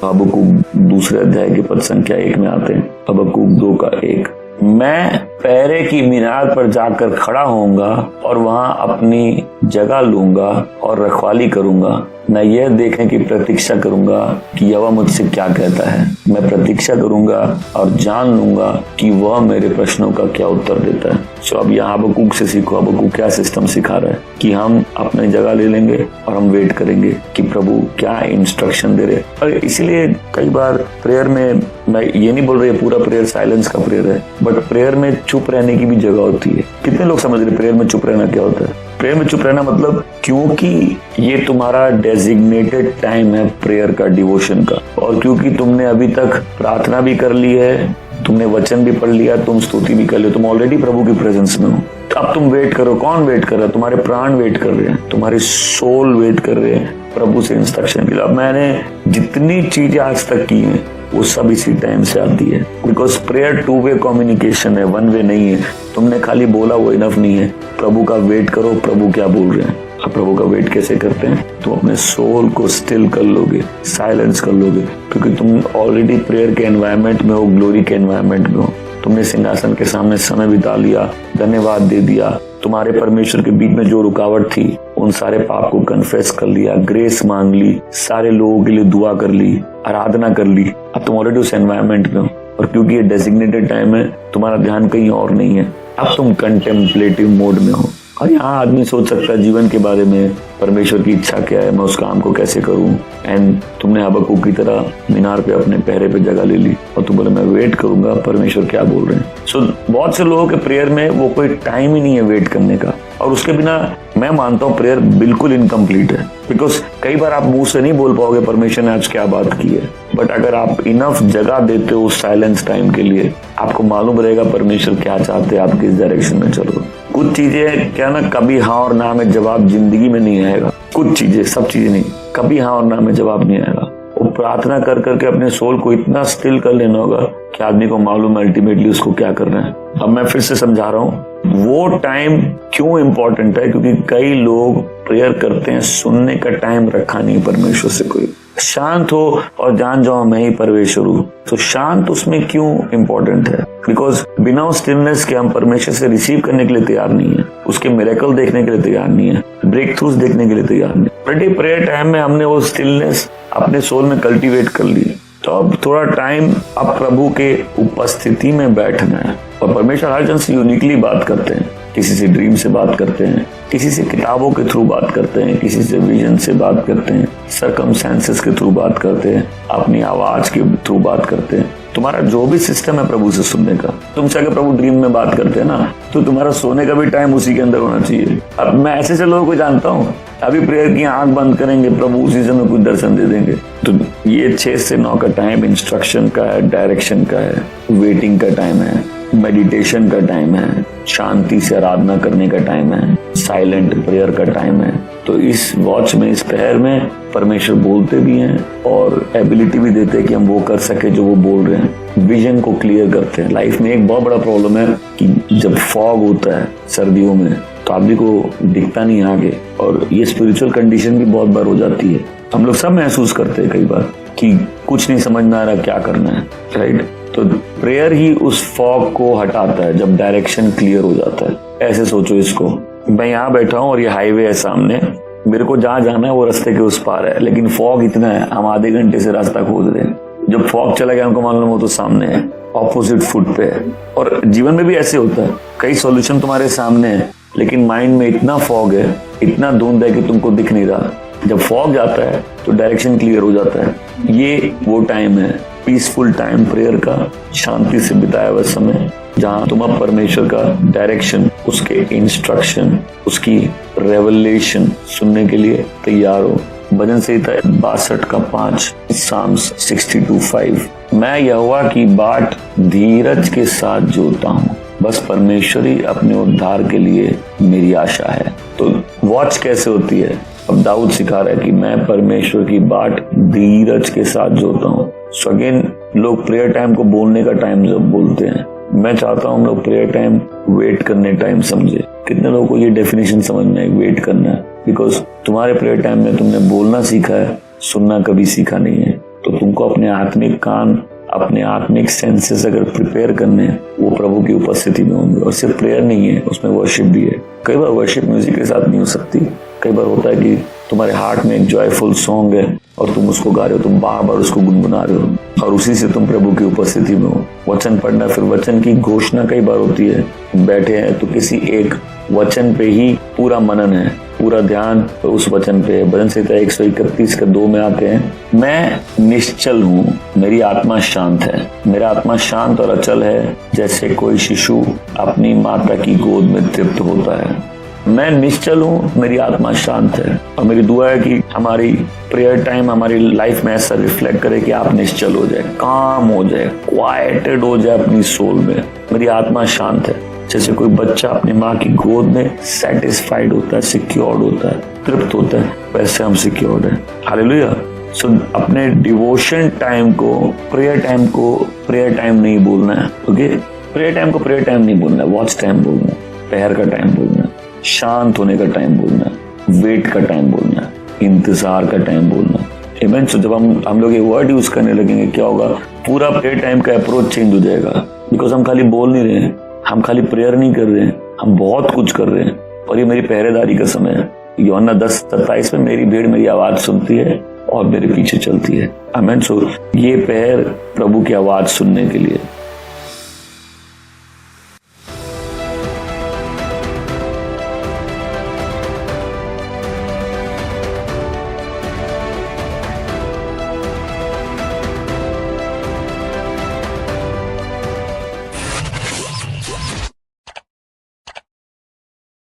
Habakkuk दूसरे अध्याय के पद संख्या 1 में आते हैं। हबक्कूक 2:1, मैं पहरे की मीनार पर जाकर खड़ा होऊंगा और वहां अपनी जगह लूंगा और रखवाली करूंगा। मैं यह देखने की प्रतीक्षा करूंगा कि यहोवा मुझसे क्या कहता है। मैं प्रतीक्षा करूंगा और जान लूंगा कि वह मेरे प्रश्नों का क्या उत्तर देता है। सो अब यहाँ हबक्कूक से सीखो। हबक्कूक क्या सिस्टम सिखा रहा है कि हम अपनी जगह ले लेंगे और हम वेट करेंगे कि प्रभु क्या इंस्ट्रक्शन दे रहे। और इसीलिए कई बार प्रेयर में, मैं ये नहीं बोल रही पूरा प्रेयर साइलेंस का प्रेयर है, बट प्रेयर में चुप रहने की भी जगह होती है। कितने लोग समझ रहे प्रेयर में चुप रहना क्या होता है? प्रेयर में चुप रहना मतलब क्योंकि ये तुम्हारा डेजिग्नेटेड टाइम है प्रेयर का, डिवोशन का, और क्योंकि तुमने अभी तक प्रार्थना भी कर ली है, तुमने वचन भी पढ़ लिया, तुम स्तुति भी कर ली, तुम ऑलरेडी प्रभु की प्रेजेंस में हो। तो अब तुम वेट करो। कौन वेट कर रहा है? तुम्हारे प्राण वेट कर रहे हैं, तुम्हारे सोल वेट कर रहे हैं प्रभु से इंस्ट्रक्शन के लिए। अब मैंने जितनी चीजें आज तक की हैं वो सब इसी टाइम से आती है, बिकॉज प्रेयर 2 वे कम्युनिकेशन है, 1 वे नहीं है। तुमने खाली बोला वो इनफ नहीं है। प्रभु का वेट करो, प्रभु क्या बोल रहे हैं। अब प्रभु का वेट कैसे करते हैं? तुम अपने सोल को स्टिल कर लोगे, साइलेंस कर लोगे, क्योंकि तुम ऑलरेडी प्रेयर के एनवायरनमेंट में हो, ग्लोरी के एनवायरनमेंट में हो। तुमने सिंहासन के सामने समय बिता लिया, धन्यवाद दे दिया, तुम्हारे परमेश्वर के बीच में जो रुकावट थी उन सारे पाप को कन्फेस कर लिया, ग्रेस मांग ली, सारे लोगों के लिए दुआ कर ली, आराधना कर ली। अब तुम ऑलरेडी उस एनवायरनमेंट में हो, और क्योंकि ये डेजिग्नेटेड टाइम है, तुम्हारा ध्यान कहीं और नहीं है। अब तुम कंटेम्पलेटिव मोड में हो। और यहाँ आदमी सोच सकता है जीवन के बारे में, परमेश्वर की इच्छा क्या है, मैं उस काम को कैसे करूं। एंड तुमने हबक्कूक की तरह मीनार पे अपने पहरे पे जगह ले ली और तुम बोले मैं वेट करूंगा, परमेश्वर क्या बोल रहे हैं। सो बहुत से लोगों के प्रेयर में वो कोई टाइम ही नहीं है वेट करने का, और उसके बिना मैं मानता हूँ प्रेयर बिल्कुल इनकम्प्लीट है। बिकॉज कई बार आप मुंह से नहीं बोल पाओगे परमेश्वर ने आज क्या बात की है, बट अगर आप इनफ जगह देते हो उस साइलेंस टाइम के लिए, आपको मालूम रहेगा परमेश्वर क्या चाहते हैं, आप किस डायरेक्शन में चलो। कुछ चीजें क्या ना, कभी हाँ और ना में जवाब जिंदगी में नहीं आएगा। कुछ चीजें, सब चीजें नहीं, कभी हाँ और ना में जवाब नहीं आएगा। वो प्रार्थना कर करके अपने सोल को इतना स्टिल कर लेना होगा कि आदमी को मालूम है अल्टीमेटली उसको क्या करना है। अब मैं फिर से समझा रहा हूँ वो टाइम क्यों इम्पोर्टेंट है, क्योंकि कई लोग प्रेयर करते हैं, सुनने का टाइम रखा नहीं परमेश्वर से। कोई शांत हो और जान जाओ मैं ही परमेश्वर हूँ, तो शांत उसमें क्यों इम्पोर्टेंट है? बिकॉज बिना उस स्टिलनेस के हम परमेश्वर से रिसीव करने के लिए तैयार नहीं है, उसके मिरेकल देखने के लिए तैयार नहीं है, ब्रेक थ्रूज देखने के लिए तैयार नहीं। प्रेयर टाइम में हमने वो स्टिलनेस अपने सोल में कल्टीवेट कर ली, तो अब थोड़ा टाइम अब प्रभु के उपस्थिति में बैठना है। और परमेश्वर हर जन से यूनिकली बात करते हैं, किसी से ड्रीम से बात करते हैं, किसी से किताबों के थ्रू बात करते हैं, किसी से विजन से बात करते हैं, सर्कमस्टेंसेस के थ्रू बात करते हैं, अपनी आवाज के थ्रू बात करते हैं। तुम्हारा जो भी सिस्टम है प्रभु से सुनने का, तुमसे अगर प्रभु ड्रीम में बात करते हैं ना, तो तुम्हारा सोने का भी टाइम उसी के अंदर होना चाहिए। अब मैं ऐसे लोगों को जानता हूँ, अभी प्रेयर की आंख बंद करेंगे, प्रभु उसी समय कुछ दर्शन दे देंगे। तो ये 6 से 9 का टाइम इंस्ट्रक्शन का है, डायरेक्शन का है, वेटिंग का टाइम है, मेडिटेशन का टाइम है, शांति से आराधना करने का टाइम है, साइलेंट प्रेयर का टाइम है। तो इस वॉच में, इस पहर में परमेश्वर बोलते भी हैं और एबिलिटी भी देते हैं कि हम वो कर सके जो वो बोल रहे हैं। विजन को क्लियर करते हैं। लाइफ में एक बहुत बड़ा प्रॉब्लम है कि जब फॉग होता है सर्दियों में, तो आदमी को दिखता नहीं आगे, और ये स्पिरिचुअल कंडीशन भी बहुत बार हो जाती है। हम लोग सब महसूस करते हैं कई बार कि कुछ नहीं समझ में आ रहा क्या करना है, राइट? तो प्रेयर ही उस फॉग को हटाता है जब डायरेक्शन क्लियर हो जाता है। ऐसे सोचो इसको, मैं यहाँ बैठा हूँ और ये हाईवे है सामने, मेरे को जहाँ जाना है वो रास्ते के उस पार है, लेकिन फॉग इतना है हम आधे घंटे से रास्ता खोज रहे हैं। जब फॉग चला गया हमको मालूम हो तो सामने है, ऑपोजिट फुट पे है। और जीवन में भी ऐसे होता है, कई सॉल्यूशन तुम्हारे सामने है, लेकिन माइंड में इतना फॉग है, इतना धुंध है कि तुमको दिख नहीं रहा। जब फॉग जाता है तो डायरेक्शन क्लियर हो जाता है। ये वो टाइम है, पीसफुल टाइम प्रेयर का, शांति से बिताया हुआ समय, जहां तुम अब परमेश्वर का डायरेक्शन, उसके इंस्ट्रक्शन, उसकी रेवलेशन सुनने के लिए तैयार हो। भजन संहिता 62 का 5, साम्स 62:5, मैं यहोवा की बाट धीरज के साथ जोता हूँ, बस परमेश्वर ही अपने उद्धार के लिए मेरी आशा है। तो वॉच कैसे होती है? अब दाऊद सिखा रहा है कि मैं परमेश्वर की बाट धीरज के साथ जोता हूँ। सो अगेन, लोग प्रेयर टाइम को बोलने का टाइम जब बोलते हैं, मैं चाहता हूँ हम लोग प्रेयर टाइम वेट करने टाइम समझे। कितने लोगों को ये डेफिनेशन समझना है, वेट करना है? बिकॉज तुम्हारे प्रेयर टाइम में तुमने बोलना सीखा है, सुनना कभी सीखा नहीं है। तो तुमको अपने आत्मिक कान, अपने आत्मिक सेंसेस अगर प्रिपेयर करने हैं, वो प्रभु की उपस्थिति में होंगे। और सिर्फ प्रेयर नहीं है, उसमें वर्शिप भी है। कई बार वर्शिप म्यूजिक के साथ नहीं हो सकती। कई बार होता है कि तुम्हारे हार्ट में एक जॉयफुल सॉन्ग है और तुम उसको गा रहे हो, तुम बार बार उसको गुनगुना रहे हो और उसी से तुम प्रभु की उपस्थिति में हो। वचन पढ़ना, फिर वचन की घोषणा कई बार होती है। बैठे हैं तो किसी एक वचन पे ही पूरा मनन है, पूरा ध्यान तो उस वचन पे। भजन संहिता 131 के 2 में आते हैं, मैं निश्चल हूँ, मेरी आत्मा शांत है। मेरा आत्मा शांत और अचल है, जैसे कोई शिशु अपनी माता की गोद में तृप्त होता है। मैं निश्चल हूँ, मेरी आत्मा शांत है। और मेरी दुआ है कि हमारी प्रेयर टाइम हमारी लाइफ में ऐसा रिफ्लेक्ट करे कि आप निश्चल हो जाए, काम हो जाए, क्वाइटेड हो जाए अपनी सोल में। मेरी आत्मा शांत है, जैसे कोई बच्चा अपनी माँ की गोद में सेटिस्फाइड होता है, सिक्योर्ड होता है, तृप्त होता है, वैसे हम सिक्योर्ड है। हालेलुया। सो अपने डिवोशन टाइम को, प्रेयर टाइम को प्रेयर टाइम नहीं बोलना है। ओके, प्रेयर टाइम को प्रेयर टाइम नहीं बोलना है, वॉच टाइम बोलना है, पहर का टाइम बोलना है, शांत होने का टाइम बोलना है, वेट का टाइम बोलना है, इंतजार का टाइम बोलना है। आमीन। सो जब हम लोग ये वर्ड यूज करने लगेंगे, क्या होगा? पूरा प्रेयर टाइम का अप्रोच चेंज हो जाएगा। बिकॉज हम खाली बोल नहीं रहे हैं, हम खाली प्रेयर नहीं कर रहे हैं, हम बहुत कुछ कर रहे हैं। और ये मेरी पहरेदारी का समय है। यूहन्ना 10:27 में मेरी भीड़ मेरी आवाज सुनती है और मेरे पीछे चलती है। आमीन। सो ये पहर प्रभु की आवाज सुनने के लिए